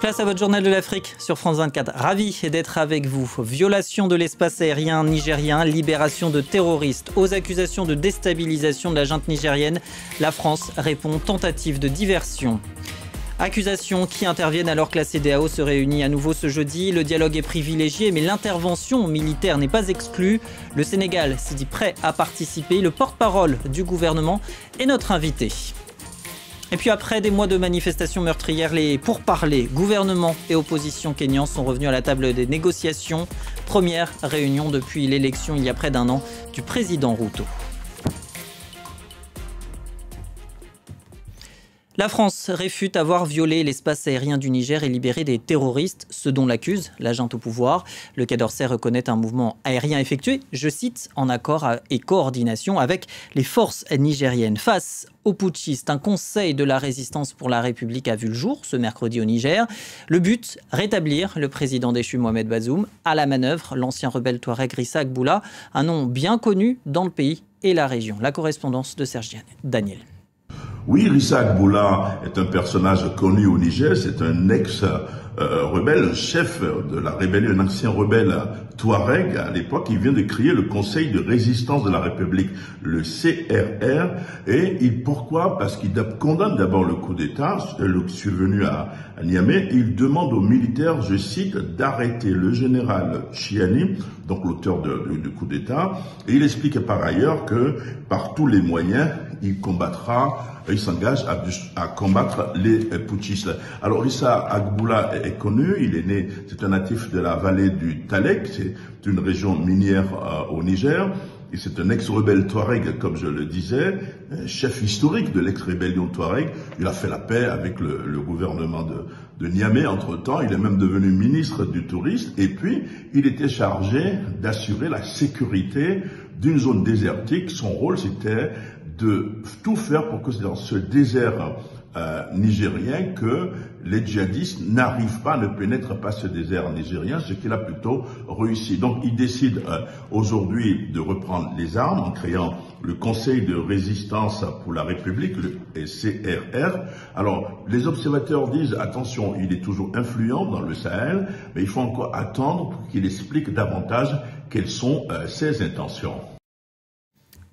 Place à votre journal de l'Afrique sur France 24. Ravi d'être avec vous. Violation de l'espace aérien nigérien, libération de terroristes. Aux accusations de déstabilisation de la junte nigérienne, la France répond tentative de diversion. Accusations qui interviennent alors que la CEDEAO se réunit à nouveau ce jeudi. Le dialogue est privilégié, mais l'intervention militaire n'est pas exclue. Le Sénégal s'est dit prêt à participer. Le porte-parole du gouvernement est notre invité. Et puis après des mois de manifestations meurtrières, les pourparlers, gouvernement et opposition kenyans sont revenus à la table des négociations. Première réunion depuis l'élection il y a près d'un an du président Ruto. La France réfute avoir violé l'espace aérien du Niger et libéré des terroristes, ce dont l'accuse la junte au pouvoir. Le Quai d'Orsay reconnaît un mouvement aérien effectué, je cite, en accord et coordination avec les forces nigériennes. Face aux putschistes, un conseil de la résistance pour la République a vu le jour ce mercredi au Niger. Le but, rétablir le président déchu Mohamed Bazoum. À la manœuvre, l'ancien rebelle touareg Rissa Agboula, un nom bien connu dans le pays et la région. La correspondance de Serge Daniel. Oui, Rissa Agboula est un personnage connu au Niger, c'est un ex-rebelle, un chef de la rébellion, un ancien rebelle touareg à l'époque. Il vient de créer le Conseil de résistance de la République, le CRR. Et pourquoi? Parce qu'il condamne d'abord le coup d'État, survenu à Niamey. Il demande aux militaires, je cite, d'arrêter le général Chiani, donc l'auteur du coup d'État. Et il explique par ailleurs que par tous les moyens, il s'engage à combattre les putschistes. Alors Rissa Agboula est connu, il est né, c'est un natif de la vallée du Talek, c'est une région minière au Niger. Et c'est un ex-rebelle touareg, comme je le disais, chef historique de l'ex-rébellion touareg. Il a fait la paix avec le gouvernement de Niamey. Entre-temps, il est même devenu ministre du Tourisme. Et puis, il était chargé d'assurer la sécurité d'une zone désertique. Son rôle, c'était de tout faire pour que dans ce désert nigérien, que les djihadistes n'arrivent pas, ne pénètrent pas ce désert nigérien, ce qu'il a plutôt réussi. Donc il décide aujourd'hui de reprendre les armes en créant le Conseil de résistance pour la République, le CRR. Alors les observateurs disent, attention, il est toujours influent dans le Sahel, mais il faut encore attendre pour qu'il explique davantage quelles sont ses intentions.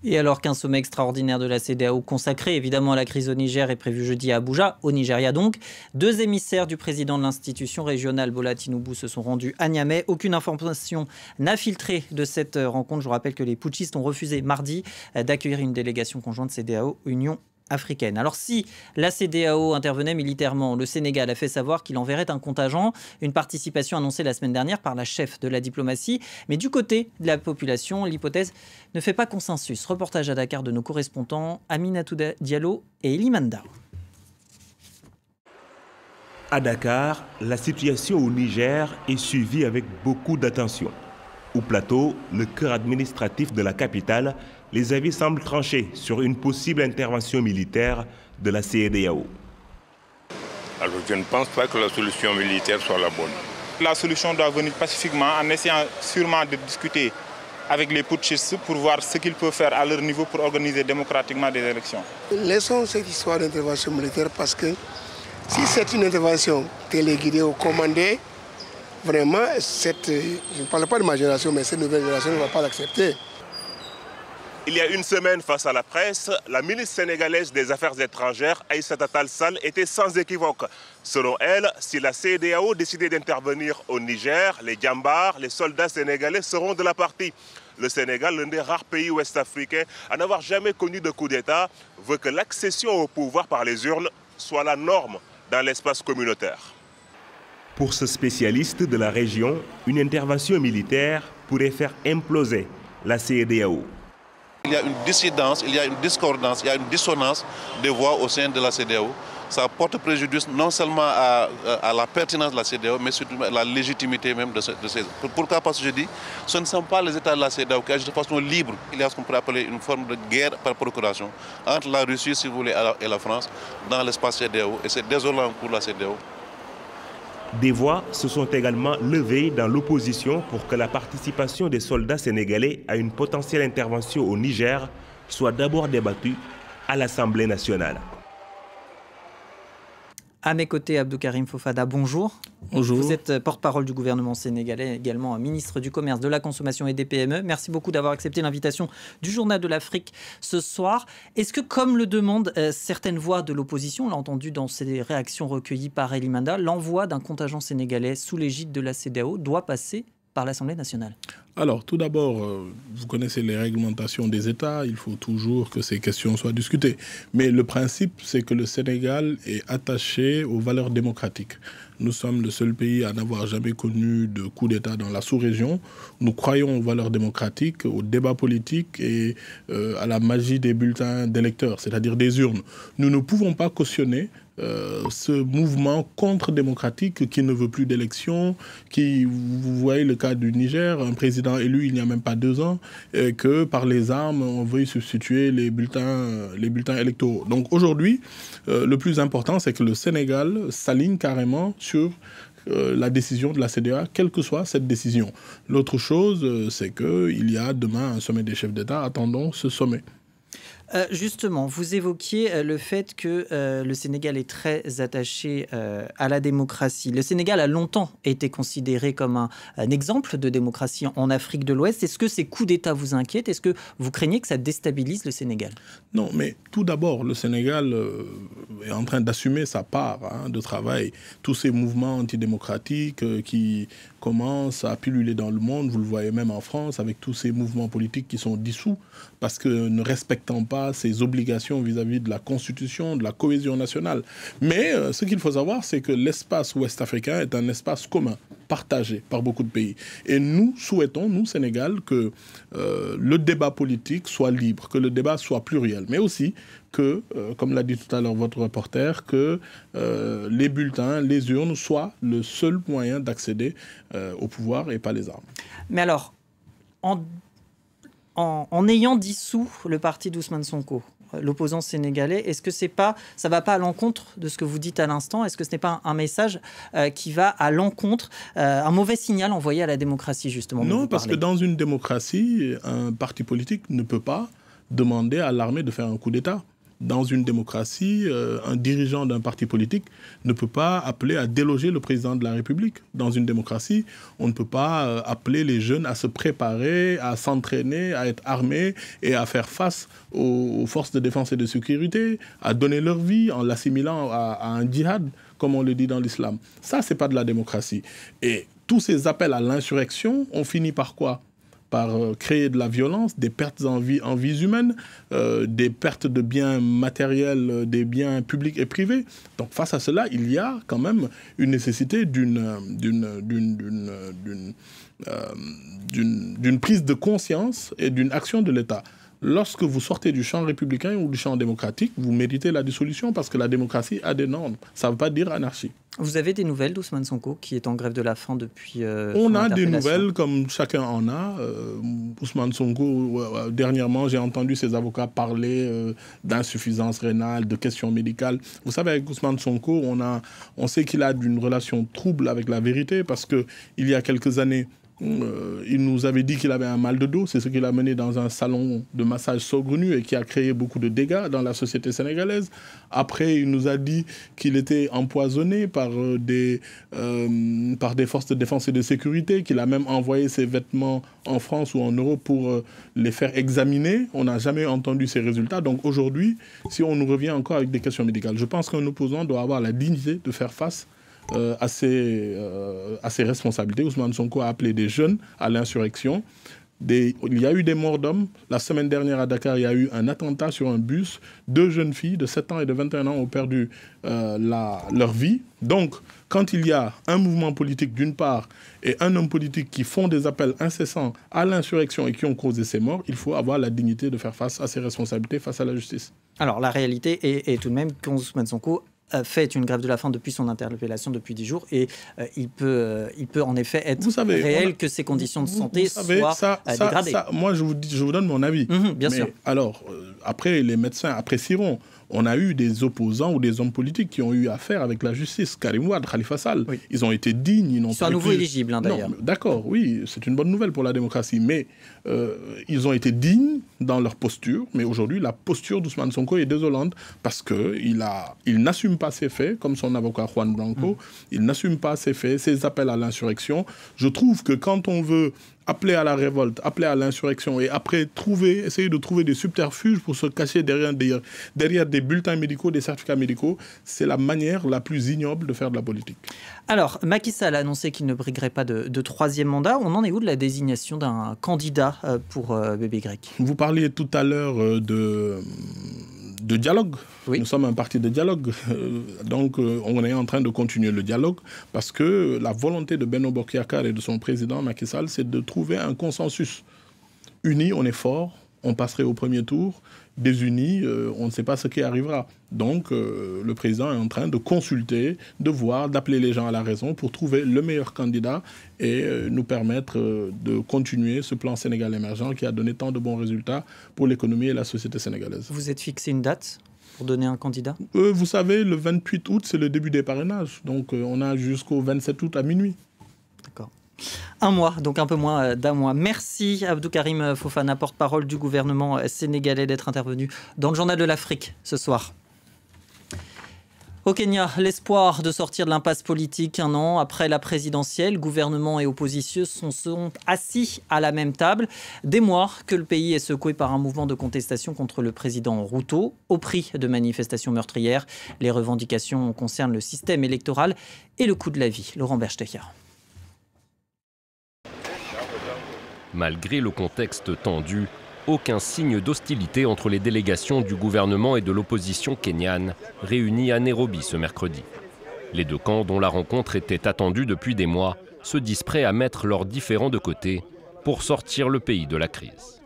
Et alors qu'un sommet extraordinaire de la CEDEAO consacré évidemment à la crise au Niger est prévu jeudi à Abuja, au Nigeria donc, 2 émissaires du président de l'institution régionale Bola Tinubu se sont rendus à Niamey. Aucune information n'a filtré de cette rencontre. Je vous rappelle que les putschistes ont refusé mardi d'accueillir une délégation conjointe CEDEAO-Union africaine. Alors si la CEDEAO intervenait militairement, le Sénégal a fait savoir qu'il enverrait un contingent, une participation annoncée la semaine dernière par la chef de la diplomatie. Mais du côté de la population, l'hypothèse ne fait pas consensus. Reportage à Dakar de nos correspondants Aminatou Diallo et Elimanda. À Dakar, la situation au Niger est suivie avec beaucoup d'attention. Au plateau, le cœur administratif de la capitale, les avis semblent tranchés sur une possible intervention militaire de la CEDEAO. Alors je ne pense pas que la solution militaire soit la bonne. La solution doit venir pacifiquement en essayant sûrement de discuter avec les putschistes pour voir ce qu'ils peuvent faire à leur niveau pour organiser démocratiquement des élections. Laissons cette histoire d'intervention militaire parce que si c'est une intervention téléguidée ou commandée, vraiment, je ne parle pas de ma génération, mais cette nouvelle génération ne va pas l'accepter. Il y a une semaine, face à la presse, la ministre sénégalaise des Affaires étrangères, Aïssata Tall Sall, était sans équivoque. Selon elle, si la CEDEAO décidait d'intervenir au Niger, les djambars, les soldats sénégalais seront de la partie. Le Sénégal, l'un des rares pays ouest-africains à n'avoir jamais connu de coup d'État, veut que l'accession au pouvoir par les urnes soit la norme dans l'espace communautaire. Pour ce spécialiste de la région, une intervention militaire pourrait faire imploser la CEDEAO. Il y a une dissidence, il y a une discordance, il y a une dissonance des voix au sein de la CEDEAO. Ça porte préjudice non seulement à la pertinence de la CEDEAO, mais surtout à la légitimité même de ces... Pourquoi? Parce que je dis, ce ne sont pas les États de la CEDEAO qui agissent de façon libre. Il y a ce qu'on pourrait appeler une forme de guerre par procuration entre la Russie, si vous voulez, et la France dans l'espace CEDEAO. Et c'est désolant pour la CEDEAO. Des voix se sont également levées dans l'opposition pour que la participation des soldats sénégalais à une potentielle intervention au Niger soit d'abord débattue à l'Assemblée nationale. À mes côtés, Abdou Karim Fofana, bonjour. Bonjour. Vous êtes porte-parole du gouvernement sénégalais, également ministre du Commerce, de la Consommation et des PME. Merci beaucoup d'avoir accepté l'invitation du Journal de l'Afrique ce soir. Est-ce que, comme le demandent certaines voix de l'opposition, on l'a entendu dans ces réactions recueillies par Elie Manda, l'envoi d'un contingent sénégalais sous l'égide de la CEDEAO doit passer par l'Assemblée nationale? Alors, tout d'abord, vous connaissez les réglementations des États. Il faut toujours que ces questions soient discutées. Mais le principe, c'est que le Sénégal est attaché aux valeurs démocratiques. Nous sommes le seul pays à n'avoir jamais connu de coup d'État dans la sous-région. Nous croyons aux valeurs démocratiques, au débat politique et à la magie des bulletins d'électeurs, c'est-à-dire des urnes. Nous ne pouvons pas cautionner ce mouvement contre-démocratique qui ne veut plus d'élections, qui, vous voyez le cas du Niger, un président élu il n'y a même pas 2 ans, et que par les armes, on veut substituer les bulletins électoraux. Donc aujourd'hui, le plus important, c'est que le Sénégal s'aligne carrément sur la décision de la CEDEAO, quelle que soit cette décision. L'autre chose, c'est qu'il y a demain un sommet des chefs d'État. Attendons ce sommet. Justement, vous évoquiez le fait que le Sénégal est très attaché à la démocratie. Le Sénégal a longtemps été considéré comme un exemple de démocratie en Afrique de l'Ouest. Est-ce que ces coups d'État vous inquiètent? Est-ce que vous craignez que ça déstabilise le Sénégal? Non, mais tout d'abord, le Sénégal est en train d'assumer sa part de travail. Tous ces mouvements antidémocratiques qui commencent à pulluler dans le monde, vous le voyez même en France, avec tous ces mouvements politiques qui sont dissous parce que ne respectant pas ses obligations vis-à-vis de la Constitution, de la cohésion nationale. Mais ce qu'il faut savoir, c'est que l'espace ouest-africain est un espace commun, partagé par beaucoup de pays. Et nous souhaitons, nous, Sénégal, que le débat politique soit libre, que le débat soit pluriel, mais aussi que, comme l'a dit tout à l'heure votre reporter, que les bulletins, les urnes soient le seul moyen d'accéder au pouvoir et pas les armes. Mais alors, en ayant dissous le parti d'Ousmane Sonko, l'opposant sénégalais, est-ce que ça ne va pas à l'encontre de ce que vous dites à l'instant? Est-ce que ce n'est pas un message qui va à l'encontre, un mauvais signal envoyé à la démocratie, justement? Non, parce que dans une démocratie, un parti politique ne peut pas demander à l'armée de faire un coup d'État. Dans une démocratie, un dirigeant d'un parti politique ne peut pas appeler à déloger le président de la République. Dans une démocratie, on ne peut pas appeler les jeunes à se préparer, à s'entraîner, à être armés et à faire face aux forces de défense et de sécurité, à donner leur vie en l'assimilant à un djihad, comme on le dit dans l'islam. Ça, c'est pas de la démocratie. Et tous ces appels à l'insurrection ont fini par quoi? Par créer de la violence, des pertes en vies humaines, des pertes de biens matériels, des biens publics et privés. Donc face à cela, il y a quand même une nécessité d'une prise de conscience et d'une action de l'État. Lorsque vous sortez du champ républicain ou du champ démocratique, vous méritez la dissolution parce que la démocratie a des normes. Ça ne veut pas dire anarchie. Vous avez des nouvelles d'Ousmane Sonko qui est en grève de la faim depuis on a des nouvelles comme chacun en a. Ousmane Sonko, dernièrement, j'ai entendu ses avocats parler d'insuffisance rénale, de questions médicales. Vous savez, avec Ousmane Sonko, on sait qu'il a une relation trouble avec la vérité parce qu'il y a quelques années, il nous avait dit qu'il avait un mal de dos. C'est ce qu'il a mené dans un salon de massage saugrenu et qui a créé beaucoup de dégâts dans la société sénégalaise. Après, il nous a dit qu'il était empoisonné par des forces de défense et de sécurité, qu'il a même envoyé ses vêtements en France ou en Europe pour les faire examiner. On n'a jamais entendu ces résultats. Donc aujourd'hui, si on nous revient encore avec des questions médicales, je pense qu'un opposant doit avoir la dignité de faire face à ses responsabilités. Ousmane Sonko a appelé des jeunes à l'insurrection. Il y a eu des morts d'hommes. La semaine dernière à Dakar, il y a eu un attentat sur un bus. 2 jeunes filles de 7 ans et de 21 ans ont perdu leur vie. Donc, quand il y a un mouvement politique d'une part et un homme politique qui font des appels incessants à l'insurrection et qui ont causé ces morts, il faut avoir la dignité de faire face à ses responsabilités, face à la justice. Alors, la réalité est tout de même qu'Ousmane Sonko fait une grève de la faim depuis son interpellation depuis 10 jours et il peut en effet être réel que ses conditions de santé soient dégradées. Moi, je vous donne mon avis. Bien sûr. Alors, après, les médecins apprécieront. On a eu des opposants ou des hommes politiques qui ont eu affaire avec la justice. Karim Wade, Khalifa Sall, ils ont été dignes. Ils sont à nouveau éligibles, d'ailleurs. D'accord, oui, c'est une bonne nouvelle pour la démocratie. Mais ils ont été dignes dans leur posture. Mais aujourd'hui, la posture d'Ousmane Sonko est désolante parce qu'il n'assume n'assume pas ses faits, comme son avocat Juan Blanco, il n'assume pas ses faits, ses appels à l'insurrection. Je trouve que quand on veut appeler à la révolte, appeler à l'insurrection et après essayer de trouver des subterfuges pour se cacher derrière des bulletins médicaux, des certificats médicaux, c'est la manière la plus ignoble de faire de la politique. Alors, Macky Sall a annoncé qu'il ne briguerait pas de troisième mandat. On en est où de la désignation d'un candidat pour Bébé Grec? Vous parliez tout à l'heure de dialogue. Oui. Nous sommes un parti de dialogue. Donc, on est en train de continuer le dialogue parce que la volonté de Benno Bokk Yakaar et de son président Macky Sall, c'est de trouver un consensus. Unis, on est fort, on passerait au premier tour. Désunis, on ne sait pas ce qui arrivera. Donc, le président est en train de consulter, de voir, d'appeler les gens à la raison pour trouver le meilleur candidat et nous permettre de continuer ce plan Sénégal émergent qui a donné tant de bons résultats pour l'économie et la société sénégalaise. Vous êtes fixé une date pour donner un candidat? Vous savez, le 28 août, c'est le début des parrainages. Donc, on a jusqu'au 27 août à minuit. D'accord. Un mois, donc un peu moins d'un mois. Merci Abdou Karim Fofana, porte-parole du gouvernement sénégalais, d'être intervenu dans le Journal de l'Afrique ce soir. Au Kenya, l'espoir de sortir de l'impasse politique un an après la présidentielle, gouvernement et opposition sont assis à la même table. Des mois que le pays est secoué par un mouvement de contestation contre le président Ruto, au prix de manifestations meurtrières. Les revendications concernent le système électoral et le coût de la vie. Laurent Berstecher. Malgré le contexte tendu, aucun signe d'hostilité entre les délégations du gouvernement et de l'opposition kenyane réunies à Nairobi ce mercredi. Les deux camps, dont la rencontre était attendue depuis des mois, se disent prêts à mettre leurs différends de côté pour sortir le pays de la crise.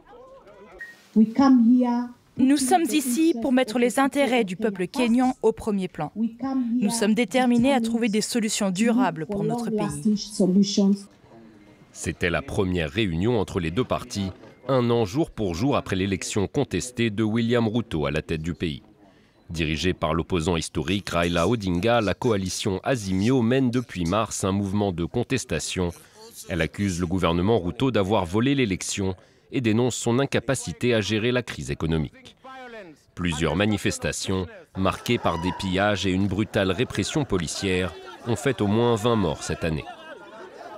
Nous sommes ici pour mettre les intérêts du peuple kényan au premier plan. Nous sommes déterminés à trouver des solutions durables pour notre pays. C'était la première réunion entre les deux partis, un an jour pour jour après l'élection contestée de William Ruto à la tête du pays. Dirigée par l'opposant historique Raila Odinga, la coalition Azimio mène depuis mars un mouvement de contestation. Elle accuse le gouvernement Ruto d'avoir volé l'élection et dénonce son incapacité à gérer la crise économique. Plusieurs manifestations, marquées par des pillages et une brutale répression policière, ont fait au moins 20 morts cette année.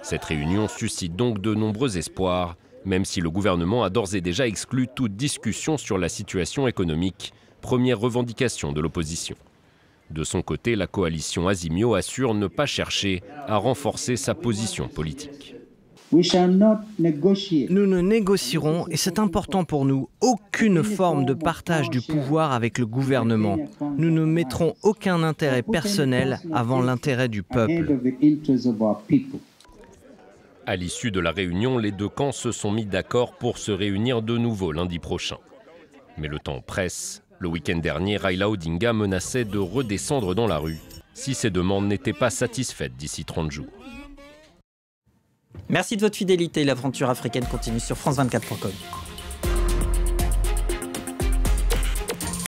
Cette réunion suscite donc de nombreux espoirs, même si le gouvernement a d'ores et déjà exclu toute discussion sur la situation économique, première revendication de l'opposition. De son côté, la coalition Azimio assure ne pas chercher à renforcer sa position politique. Nous ne négocierons, et c'est important pour nous, aucune forme de partage du pouvoir avec le gouvernement. Nous ne mettrons aucun intérêt personnel avant l'intérêt du peuple. À l'issue de la réunion, les deux camps se sont mis d'accord pour se réunir de nouveau lundi prochain. Mais le temps presse. Le week-end dernier, Raila Odinga menaçait de redescendre dans la rue si ses demandes n'étaient pas satisfaites d'ici 30 jours. Merci de votre fidélité. L'aventure africaine continue sur France24.com.